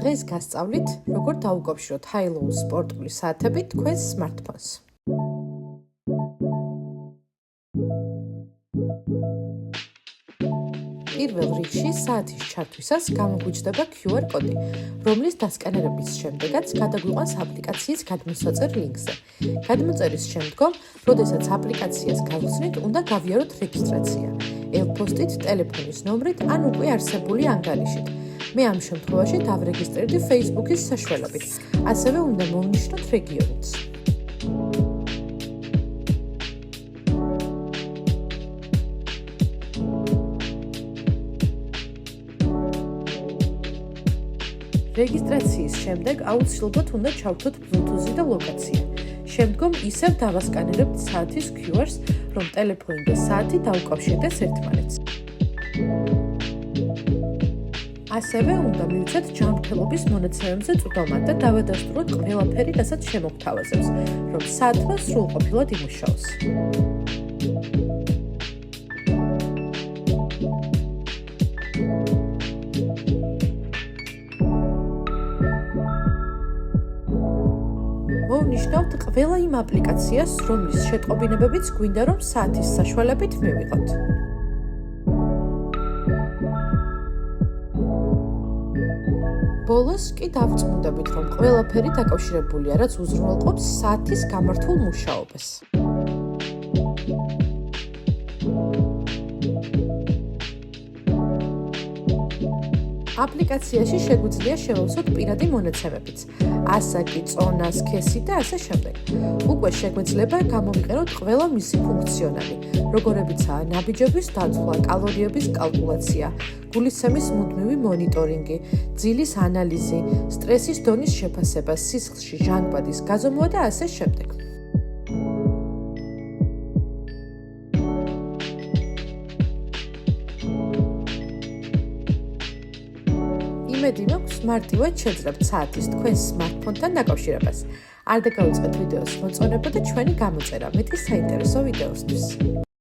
დღეს გასწავლით, როგორ დაუკავშიროთ high-low სპორტული საათები თქვენს smartphones. პირველ რიგში საათის ჩართვისას გამოგვიჯდება QR კოდი, რომლის დასკანერების შემდეგაც გადაგვიყვანს აპლიკაციის გადმოსაწერ ლინკზე. გადმოწერის შემდგომ, როდესაც აპლიკაციას გავხსნით, უნდა გავიაროთ რეგისტრაცია. ელპოსტით, ტელეფონის ნომრით ან უკვე არსებული ანგარიშით. მე ამ შემთხვევაში დავრეგისტრირდი Facebook-ის საშუალებით. ასევე უნდა მოვნიშნოთ რეგიონიც. რეგისტრაციის შემდეგ აუცილებლად უნდა ჩავთოთ Bluetooth-ი და ლოკაცია. შემდგომ ისევ დავასკანერებთ საათის QR-ს, რომ ტელეფონი და საათი დაუკავშირდეს ერთმანეთს. ასევე უნდა მივცეთ ჯანმრთელობის მონაცემებზე წვდომა და დავადასტუროთ ყველაფერი, რასაც შემოგთავაზებს, რომ საათმა სრულყოფილად იმუშაოს. მოვნიშნავთ ყველა იმ აპლიკაციას, რომლის შეტყობინებებიც გვინდა, რომ საათის საშუალებით მივიღოთ. ბოლოს კი დავწმუნდებით, რომ ყველაფერი დაკავშირებულია, რაც უზრუნველყოფს საათის გამართულ მუშაობას. აპლიკაციაში შეგვიძლია შევავსოთ პირადი მონაცემებიც, ასაკი, წონა, სქესი და ასე შემდეგ. უკვე შეგვეძლება გამოვიყენოთ ყველა მისი ფუნქციონალი, როგორებიცაა ნაბიჯების დაცვა, კალორიების კალკულაცია, გულისცემის მუდმივი მონიტორინგი, ძილის ანალიზი, სტრესის დონის შეფასება, სისხლში ჟანგბადის გაზომვა და ასე შემდეგ. იმედი მაქვს, მარტივად შეძლებთ საათის თქვენს smartphone-თან დაკავშირებას. არ დაგავიწყეთ ვიდეოს მოწონება და ჩვენი გამოწერა მეტი საინტერესო ვიდეოსთვის.